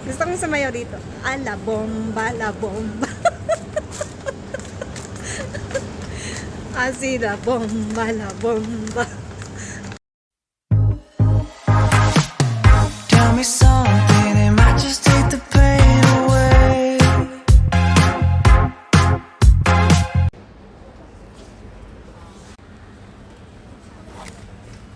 Gusto kong sumayaw dito. La bomba, la bomba. Así la bomba, la bomba. Tell me something, it might just take the pain away.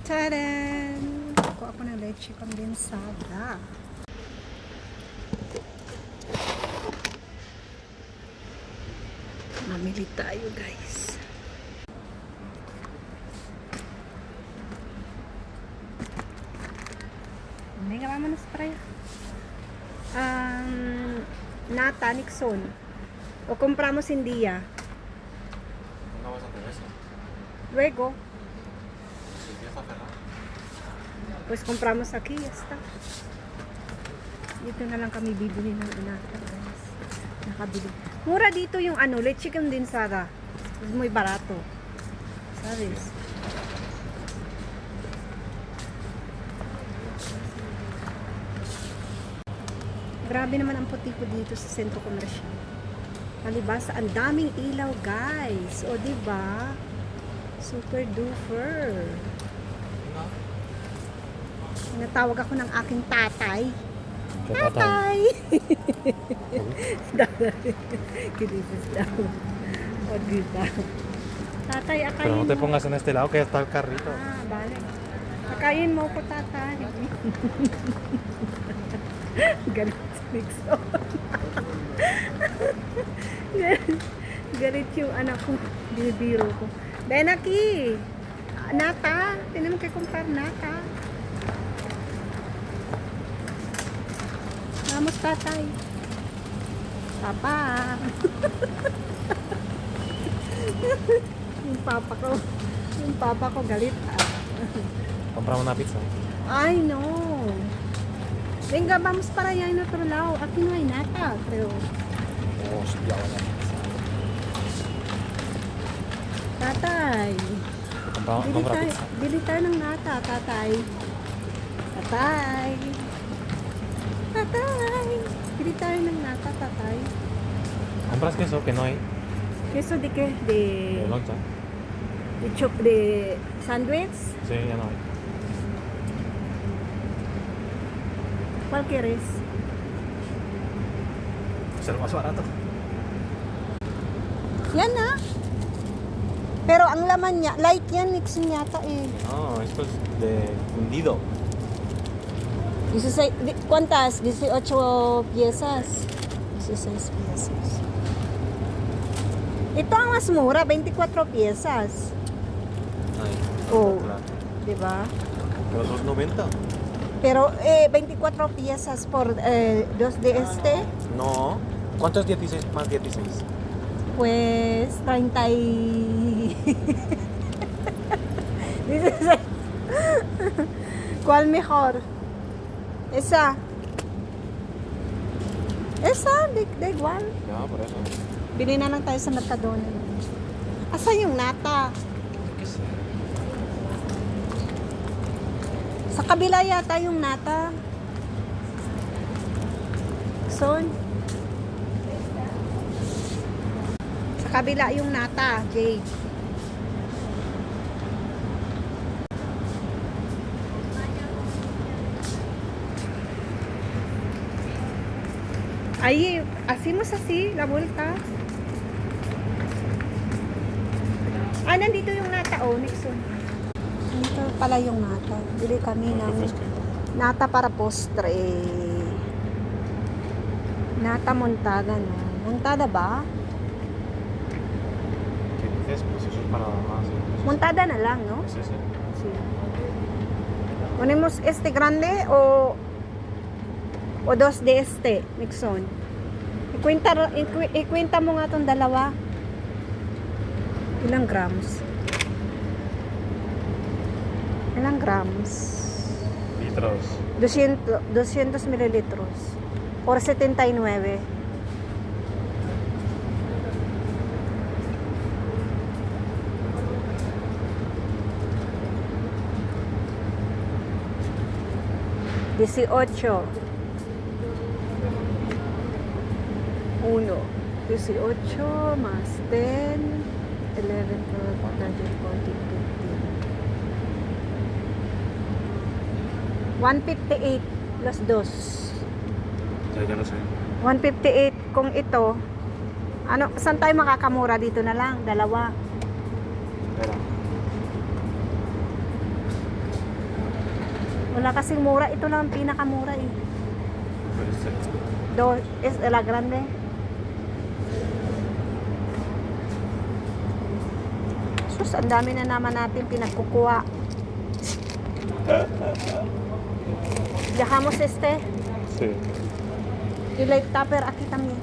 Tadaan! Kuha ako ng leche condensada. Mamili tayo, guys. May gawin mo na spray. Nata, Nixon. O compramos en día. No vas a hacer eso. Luego, Si empieza a cerrar. pues compramos aquí, ya está. Dito na lang kami bibili ng nata, guys. Nakabili. Mura dito yung leche condensada. Es muy barato. ¿Sabes? Grabe naman ang puti ko dito sa sentro komersyal. Palibasa, ang daming ilaw, guys. O, diba? Super duper. Natawag ako ng aking tatay. Tatay! Kinisis daw. O, diba? Tatay, Pero akayin no te mo. pongas en este lado que ya está el carrito. Vale. Akayin mo ko, tatay. Galit si Nixon. Galit yung anak ko. Bibiro ko. Benaki! Nata! Tinan mo kayo kumpar nata. Vamos, tatay. Papa! Yung papa ko galit. Compramos una pizza. Ay, no. Venga, vamos para allá en otro lado. Aquí no hay nada, creo. Hostia, vaya. Tatay. Compra pizza. Bili tayo ng nata, tatay. Tatay. Tatay. Bili tayo ng nata, tatay. ¿Compras queso? Que no hay. Queso de qué? De loncha. De sandwich? Sí, ya no hay. ¿Cuál quieres? Es el más barato. Yan na. Pero ang laman niya, light yan, Nixon yata eh. No, esto es de fundido. 16, ¿cuántas? 18 piezas. 16 piezas. Ito ang mas mura, 24 piezas. Ay, Oh. claro. Diba? Pero 2.90. Pero 24 piezas por 2 de este, No. ¿Cuánto es 16 más 16? pues 30 y... 16. ¿Cuál mejor? Esa. Esa, da igual. Ya, por eso. Bili na lang tayo sa Mercadona. Asa yung nata? ¿Qué sé? Sa kabila yata yung nata. Son. Sa kabila yung nata, Jade. Ahí, hacemos así, la vuelta. Ah, nandito yung nata, oh, Nixon. Ito pala yung nata. Bili kami ng nata para postre. Nata montada, no? Montada ba? ¿Qué dices? Pues eso es para más. Montada na lang, no? Es ese. Sí. Ponemos este grande o dos de este, Nixon. Ikwenta mo nga tong dalawa. Ilang grams? Ilang grams? Litros. 200 mililitros. Por 79. $18. 1, 18 más 10, 11, 12, 13, 14, 15. 158 plus 2. Ya no sé. 158 kung ito. Ano, saan tayo makakamura dito na lang? Dalawa. Espera. Wala kasing mura. Ito lang ang pinakamura eh. Puede ser. Es la grande. Sus, ang dami na naman natin pinagkukuha. Dejamos este. Sí. Y light tupper aquí también.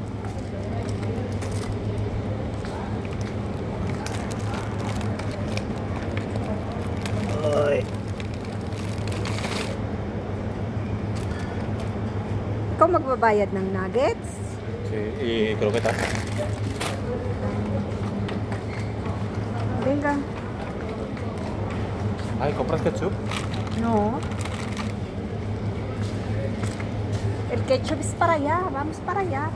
Ay. Ikaw magbabayad ng nuggets? Sí. Y croquetas. Venga. Ay, ¿compras ketchup? No. El ketchup es para allá. Vamos para allá.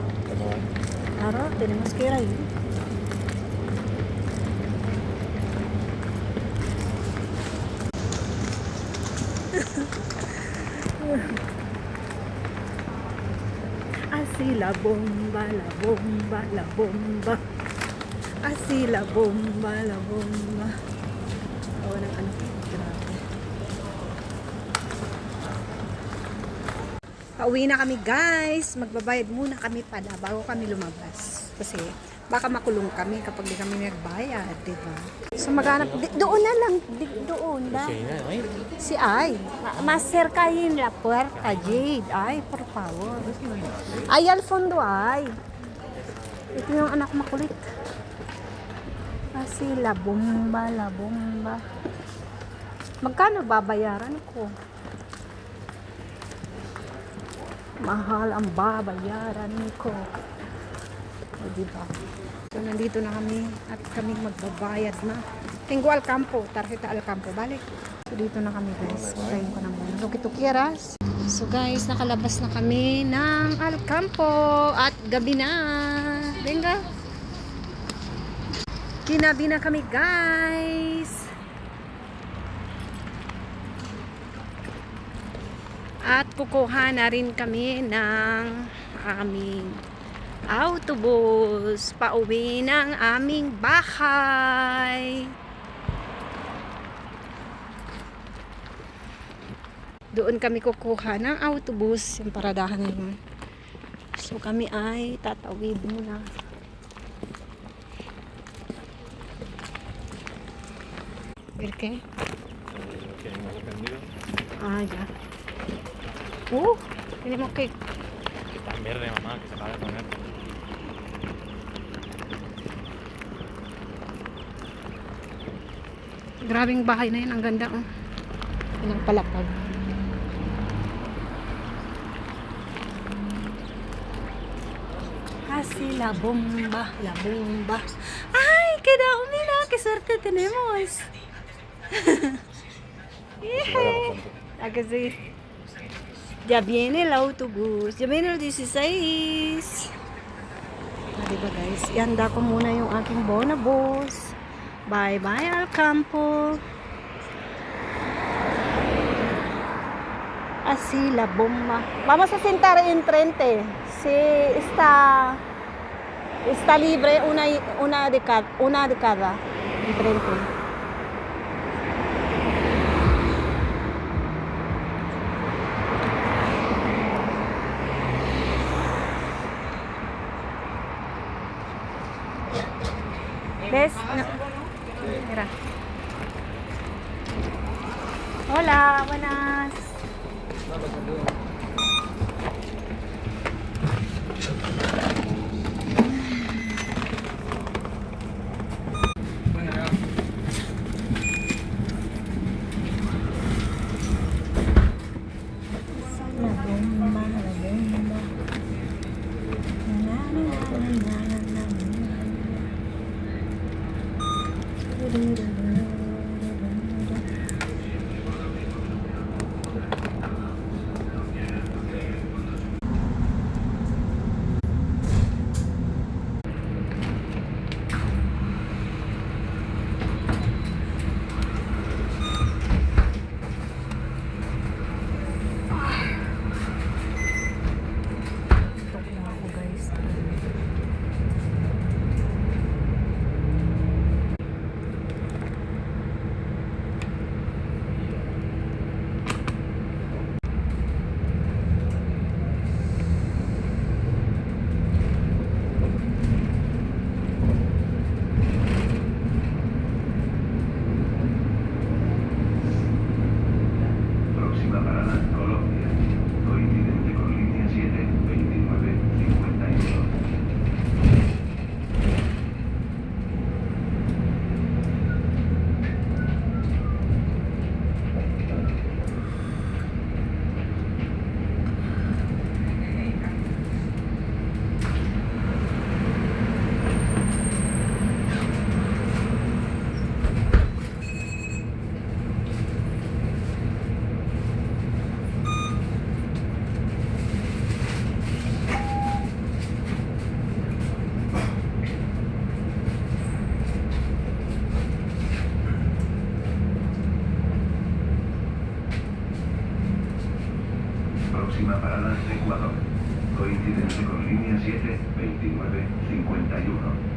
Claro, tenemos que ir ahí. Así la bomba, la bomba, la bomba. Así la bomba, la bomba. Oh, ng ano, grabe. Pauwi na kami guys. Magbabayad muna kami pala bago kami lumabas. Kasi baka makulong kami kapag di kami nagbayad, diba? So maghanap, doon na lang, doon na. Si Ay. Más cerca ahí en la puerta, Jade. Ay, por favor. Ay, al fondo, ay. Ito yung anak makulit. Kasi la bomba, la bomba. Magkano babayaran ko? Mahal ang babayaran ko. O, diba? So, nandito na kami at kami magbabayad na. Tengo al campo, tarjeta al campo. Balik. So, dito na kami guys. Patayin ko na muna. Lo que tu quieras. So guys, nakalabas na kami ng al campo at gabi na. Venga. Kinabi na kami guys. At kukuha na rin kami ng aming autobus pauwi ng aming bahay. Doon kami kukuha ng autobus, yung paradahan na yun. So kami ay tatawid muna. ¿El qué? Que hemos aprendido. Ah, ya. Tenemos que... Que está en verde, mamá, que se acaba de poner. Grabing bahay na yun, ang ganda oh. Ilang palapag. Así la bomba, la bomba. ¡Ay, qué da! Mira, qué suerte tenemos! ¿A que sí? Ya viene el autobús. Ya viene el 16. Ah, diba guys? Ihanda ko muna yung aking bonobus. Bye-bye al campo. Así la bomba. Vamos a sentar enfrente. Sí, está libre una de cada enfrente. ¿Ves? No. Mira. Hola, buenas. Coincidencia con línea 7, 29, 51.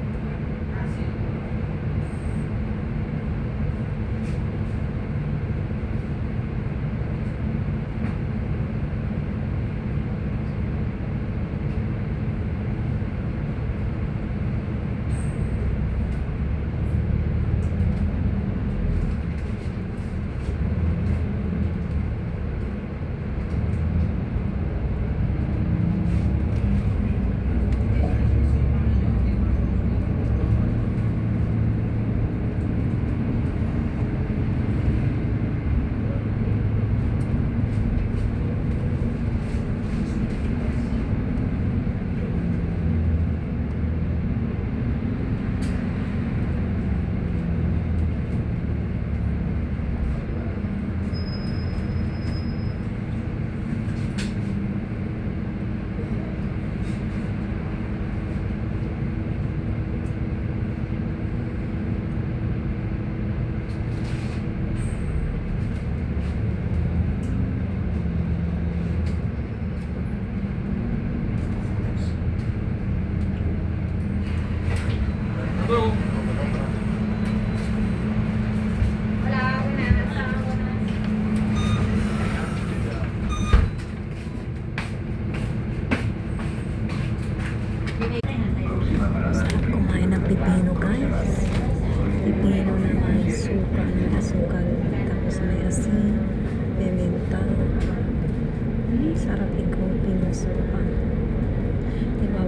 Próxima parada. Kumain ng pipino guys. Pipino na may suka, may asukal, tapos may asin, piminta. Sarap ikaw, pinusuka. Di ba